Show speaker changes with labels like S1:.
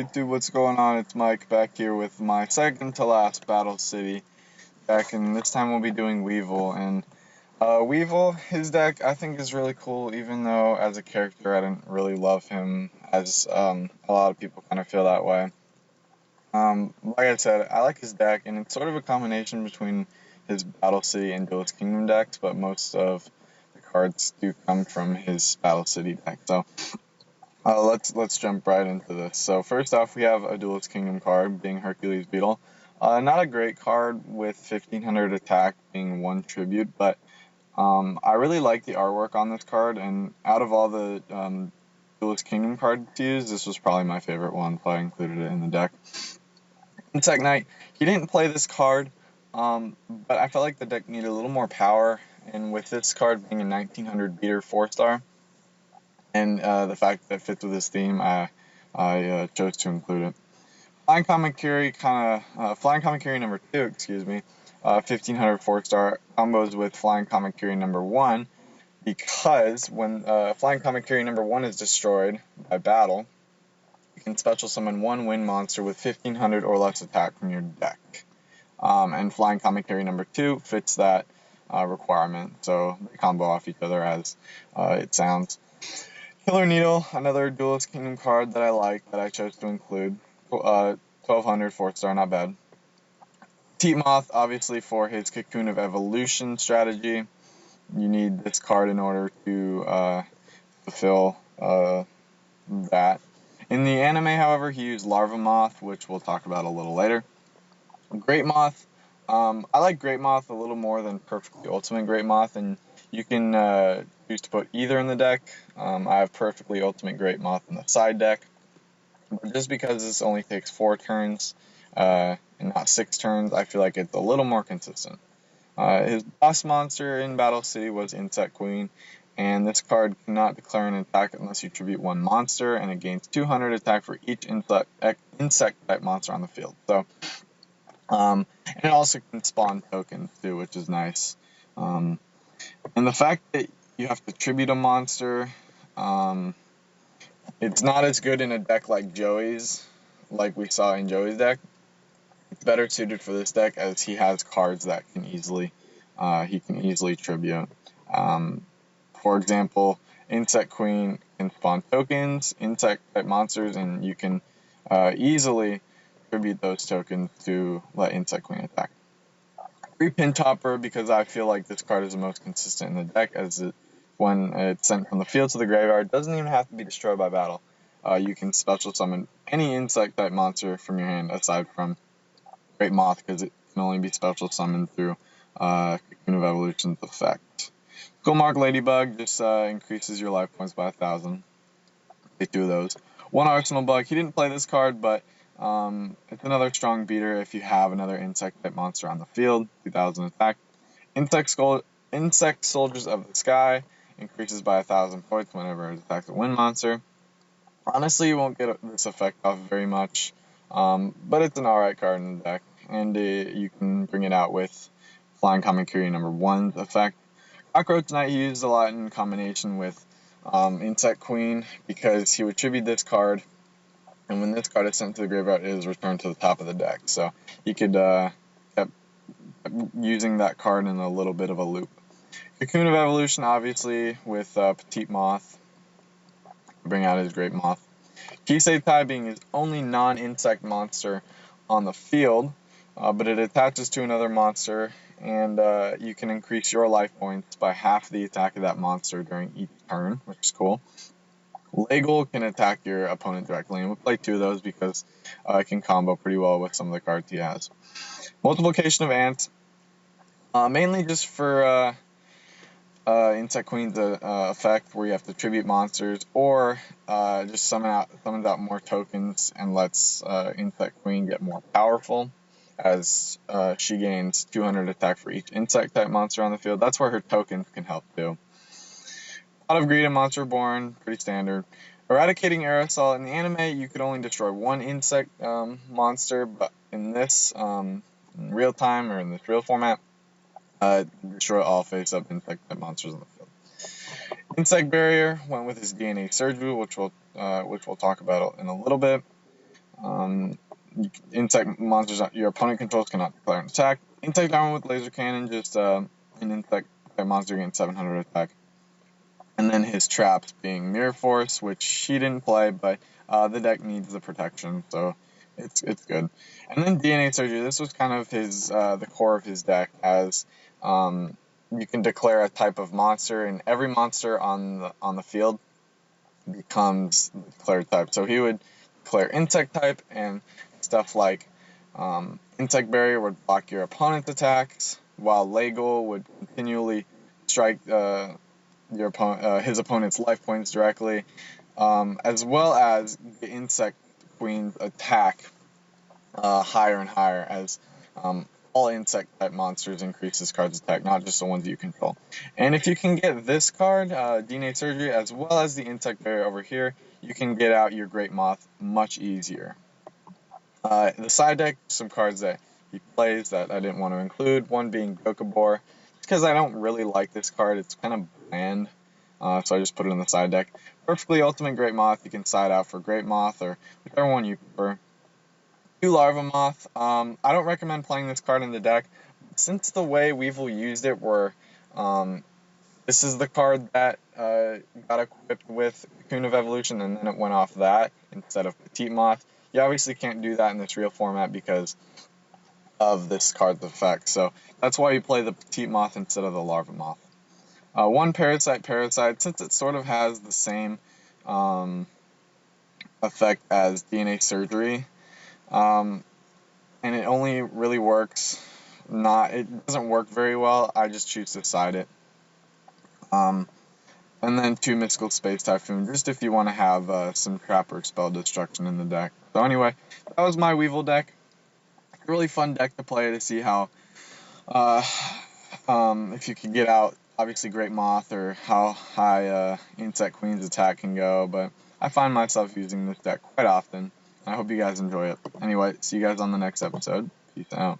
S1: YouTube, what's going on? It's Mike back here with my second to last Battle City deck, and this time we'll be doing Weevil. And Weevil, his deck I think is really cool, even though as a character I didn't really love him, as a lot of people kind of feel that way. Like I said, I like his deck, and it's sort of a combination between his Battle City and Duelist Kingdom decks, but most of the cards do come from his Battle City deck. So let's jump right into this. So first off, we have a Duelist Kingdom card, being Hercules Beetle. Not a great card with 1500 attack being one tribute, but I really like the artwork on this card, and out of all the Duelist Kingdom cards to use, this was probably my favorite one, so I included it in the deck. Insect Knight, he didn't play this card, but I felt like the deck needed a little more power, and with this card being a 1900 beater 4-star, and the fact that it fits with his theme, I chose to include it. Flying Kamakiri number 2, excuse me, 1500 4-star combos with Flying Kamakiri number 1, because when Flying Kamakiri number 1 is destroyed by battle, you can special summon one wind monster with 1500 or less attack from your deck. And Flying Kamakiri number 2 fits that requirement, so they combo off each other as it sounds. Killer Needle, another Duelist Kingdom card that I like, that I chose to include. 1200 4-star, not bad. Teat Moth, obviously for his Cocoon of Evolution strategy. You need this card in order to fulfill that. In the anime, however, he used Larva Moth, which we'll talk about a little later. Great Moth, I like Great Moth a little more than Perfectly Ultimate Great Moth, and you can choose to put either in the deck. I have Perfectly Ultimate Great Moth in the side deck, but just because this only takes 4 turns and not 6 turns, I feel like it's a little more consistent. His boss monster in Battle City was Insect Queen, and this card cannot declare an attack unless you tribute one monster, and it gains 200 attack for each insect type monster on the field. So, and it also can spawn tokens too, which is nice. And the fact that you have to tribute a monster, it's not as good in a deck like Joey's, like we saw in Joey's deck. It's better suited for this deck as he has cards that can easily tribute. For example, Insect Queen can spawn tokens, insect type monsters, and you can easily tribute those tokens to let Insect Queen attack. Repin Topper, because I feel like this card is the most consistent in the deck, as when it's sent from the field to the graveyard, doesn't even have to be destroyed by battle. You can special summon any insect type monster from your hand aside from Great Moth, because it can only be special summoned through Cocoon of Evolution's effect. Skullmark Ladybug just increases your life points by 1,000. Take 2 of those. One Arsenal Bug. He didn't play this card, but it's another strong beater if you have another insect type monster on the field. 2,000 attack. Insect Soldiers of the Sky increases by 1,000 points whenever it attacks a wind monster. Honestly, you won't get this effect off very much, but it's an alright card in the deck, and you can bring it out with Flying Kamakiri number 1's effect. Cockroach Knight he used a lot in combination with Insect Queen, because he would tribute this card, and when this card is sent to the graveyard, it is returned to the top of the deck. So he could kept using that card in a little bit of a loop. Cocoon of Evolution, obviously, with Petite Moth, bring out his Great Moth. Kisei Tai being his only non-insect monster on the field, but it attaches to another monster, and you can increase your life points by half the attack of that monster during each turn, which is cool. Legel can attack your opponent directly, and we'll play 2 of those because it can combo pretty well with some of the cards he has. Multiplication of Ants, mainly just for Insect Queen's effect, where you have to tribute monsters, or just summons out more tokens and lets Insect Queen get more powerful, as she gains 200 attack for each insect type monster on the field. That's where her tokens can help too. Pot of Greed and Monster Born, pretty standard. Eradicating Aerosol, in the anime you could only destroy one insect monster, but in this, in real time, or in this real format, destroy all face-up insect type monsters on the field. Insect Barrier went with his DNA Surge Boot, which we'll talk about in a little bit. Insect monsters your opponent controls cannot declare an attack. Insect armor with laser cannon, just an insect monster gains 700 attack. And then his traps being Mirror Force, which he didn't play, but the deck needs the protection, so it's good. And then DNA Surgery. This was kind of his the core of his deck, as you can declare a type of monster, and every monster on the field becomes the declared type. So he would declare Insect type, and stuff like Insect Barrier would block your opponent's attacks, while Lego would continually strike his opponent's life points directly, as well as the Insect Queen's attack higher and higher, as all insect type monsters increase this card's attack, not just the ones you control. And if you can get this card, DNA Surgery, as well as the Insect Barrier over here, you can get out your Great Moth much easier. The side deck, some cards that he plays that I didn't want to include, one being Gokabor, because I don't really like this card. It's kind of bland, so I just put it in the side deck. Perfectly Ultimate Great Moth, you can side out for Great Moth or whichever one you prefer. 2 Larva Moth. I don't recommend playing this card in the deck, since the way Weevil used it, where this is the card that got equipped with Cocoon of Evolution, and then it went off that instead of Petite Moth. You obviously can't do that in this real format because of this card's effect, so that's why you play the Petite Moth instead of the Larva Moth. 1 Parasite, since it sort of has the same effect as DNA Surgery, and it only really works, it doesn't work very well, I just choose to side it. And then 2 Mystical Space Typhoon, just if you want to have some trap or spell destruction in the deck. So anyway, that was my Weevil deck. Really fun deck to play to see how, if you can get out, obviously Great Moth, or how high Insect Queen's attack can go, but I find myself using this deck quite often. I hope you guys enjoy it. Anyway, see you guys on the next episode. Peace out.